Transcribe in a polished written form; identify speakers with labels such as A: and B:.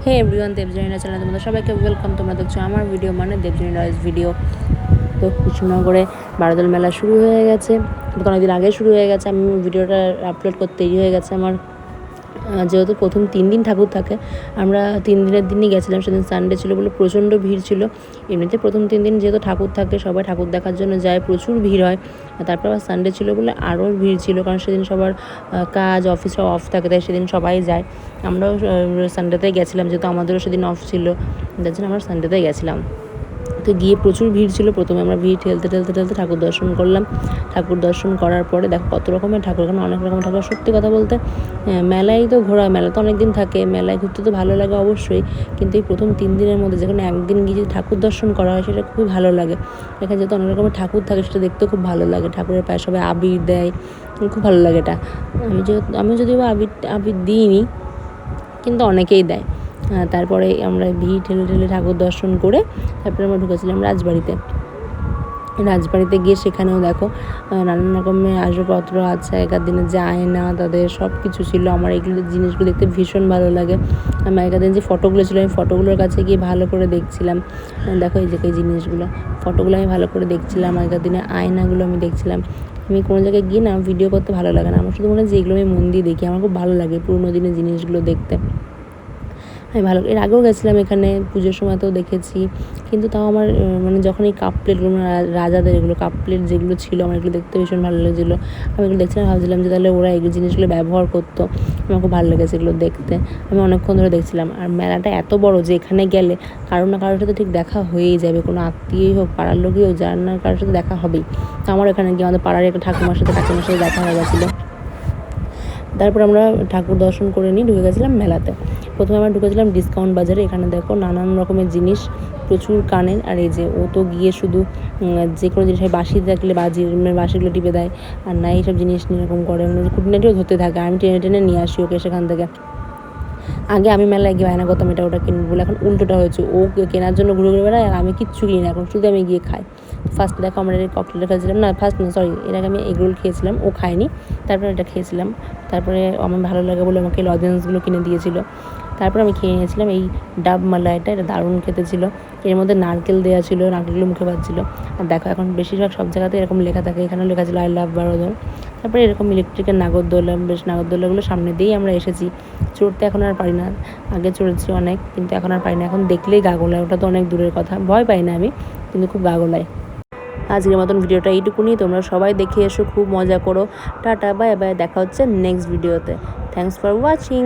A: হে everyone, দেবজানিনা চ্যানেলে তোমাদের সবাইকে ওয়েলকাম। তোমরা দেখছো আমার ভিডিও মানে দেবজানিনা ভিডিও। তো কৃষ্ণনগরে বারোদল মেলা শুরু হয়ে গেছে, তো অনেকদিন আগে শুরু হয়ে গেছে। আমি ভিডিওটা আপলোড করতে দেরি হয়ে গেছে আমার, যেহেতু প্রথম 3 দিন ঠাকুর থাকে। আমরা 3 দিনের দিনই গেছিলাম, সেদিন সানডে ছিল বলে প্রচণ্ড ভিড় ছিল। এমনিতে প্রথম 3 দিন যেহেতু ঠাকুর থাকে সবাই ঠাকুর দেখার জন্য যায়, প্রচুর ভিড় হয়। তারপর আবার সানডে ছিল বলে আরও ভিড় ছিল, কারণ সেদিন সবার কাজ অফিস সব অফ থাকে, তাই সেদিন সবাই যায়। আমরাও সানডেতেই গেছিলাম, যেহেতু আমাদেরও সেদিন অফ ছিল, যার জন্য আমরা সানডেতেই গেছিলাম। তো গিয়ে প্রচুর ভিড় ছিল। প্রথমে আমরা ভিড় ঠেলতে ঠাকুর দর্শন করলাম। ঠাকুর দর্শন করার পরে দেখো কত রকমের ঠাকুর, এখানে অনেক রকমের ঠাকুর। সত্যি কথা বলতে মেলায় তো ঘোরা, মেলা তো অনেক দিন থাকে, মেলায় ঘুরতে তো ভালো লাগে অবশ্যই, কিন্তু এই প্রথম 3 দিনের মধ্যে যেখানে একদিন গিয়ে যদি ঠাকুর দর্শন করা হয় সেটা খুবই ভালো লাগে। এখানে যেহেতু অনেক রকমের ঠাকুর থাকে সেটা দেখতেও খুব ভালো লাগে। ঠাকুরের পায়ে সবাই আবির দেয়, খুব ভালো লাগে এটা। আমি যদিও আবির দিইনি, কিন্তু অনেকেই দেয়। তারপরে আমরা ভিড় ঠেলে ঠাকুর দর্শন করে তারপরে আমরা ঢুকেছিলাম রাজবাড়িতে গিয়ে সেখানেও দেখো নানান রকমের আসবাবপত্র আছে, আগেকার দিনে যে আয়না তাদের সব কিছু ছিল। আমার এগুলো জিনিসগুলো দেখতে ভীষণ ভালো লাগে। আমি আগেকার দিন যে ফটোগুলো ছিল আমি ফটোগুলোর কাছে গিয়ে ভালো করে দেখছিলাম। দেখো এই যে এই জিনিসগুলো, ফটোগুলো আমি ভালো করে দেখছিলাম। আগেকার দিনে আয়নাগুলো আমি দেখছিলাম। আমি কোনো জায়গায় গিয়ে না ভিডিও করতে ভালো লাগে না, আমার শুধু মনে হয় যে এগুলো আমি মন দিয়ে দেখি, আমার খুব ভালো লাগে পুরোনো দিনের জিনিসগুলো দেখতে। আমি ভালো, এর আগেও গেছিলাম এখানে, পুজোর সময়তেও দেখেছি। কিন্তু তাও আমার মানে যখন এই কাপ প্লেটগুলো রাজাদের এগুলো কাপ প্লেট যেগুলো ছিল, আমার এগুলো দেখতে ভীষণ ভালো লেগেছিলো। আমি এগুলো দেখছিলাম, ভাবছিলাম যে তাহলে ওরা এই জিনিসগুলো ব্যবহার করতো। আমার খুব ভালো লেগেছে এগুলো দেখতে। আমি অনেকক্ষণ ধরে দেখছিলাম। আর মেলাটা এত বড় যে এখানে গেলে কারোর না কারোর সাথে ঠিক দেখা হয়েই যাবে, কোনো আত্মীয়ই হোক পাড়ার লোকই হোক, যার না কারোর সাথে দেখা হবেই। তো আমার এখানে গিয়ে আমাদের পাড়ার একটা কাকিমার সাথে দেখা হয়ে গেছিলো। তারপর আমরা ঠাকুর দর্শন করে নিয়ে ঢুকে গেছিলাম মেলাতে। প্রথমে আমরা ঢুকেছিলাম ডিসকাউন্ট বাজারে। এখানে দেখো নানান রকমের জিনিস, প্রচুর কানের। আর এই যে ও তো গিয়ে শুধু যে কোনো জিনিস বাঁশি থাকলে বাঁশিগুলো টিপে দেয়, আর না এইসব জিনিস নিয়ে এরকম করে, খুঁটিনাটিও ধরতে থাকে। আমি টেনে টেনে নিয়ে আসি ওকে সেখান থেকে। আগে আমি মেলায় গিয়ে বায়না করতাম এটা ওটা কিনবো বলে, এখন উল্টোটা হয়েছে, ও কেনার জন্য ঘুরে ঘুরে বেড়ায় আর আমি কিচ্ছু কিনি না, এখন শুধু আমি গিয়ে খাই। ফার্স্ট দেখো আমরা ককটেলটা খেয়েছিলাম, না ফার্স্ট না সরি, এর আগে আমি এগরোল খেয়েছিলাম, ও খায়নি। তারপরে এটা খেয়েছিলাম। তারপরে আমার ভালো লাগে বলে আমাকে লজেন্সগুলো কিনে দিয়েছিল। তারপর আমি খেয়ে নিয়েছিলাম এই ডাব মালাইটা, এটা দারুণ খেতে ছিল। এর মধ্যে নারকেল দেওয়া ছিল, নারকেলগুলো মুখে বাজছিল। আর দেখো এখন বেশিরভাগ সব জায়গাতে এরকম লেখা থাকে, এখানেও লেখা ছিল আই লাভ বারোদল। তারপরে এরকম ইলেকট্রিকের নাগরদোলা, বেশ নাগরদোলাগুলো সামনে দিয়েই আমরা এসেছি। চড়তে এখন আর পারি না, আগে চড়েছি অনেক, কিন্তু এখন আর পারি না। এখন দেখলেই গা গোলায়, ওটা তো অনেক দূরের কথা, ভয় পাই না আমি, কিন্তু খুব গা গোলায়। আজকের মতন ভিডিওটা এইটুকুনি, তোমরা সবাই দেখে এসো, খুব মজা করো। টাটা, বাই বাই, দেখা হচ্ছে নেক্সট ভিডিওতে। Thanks for watching.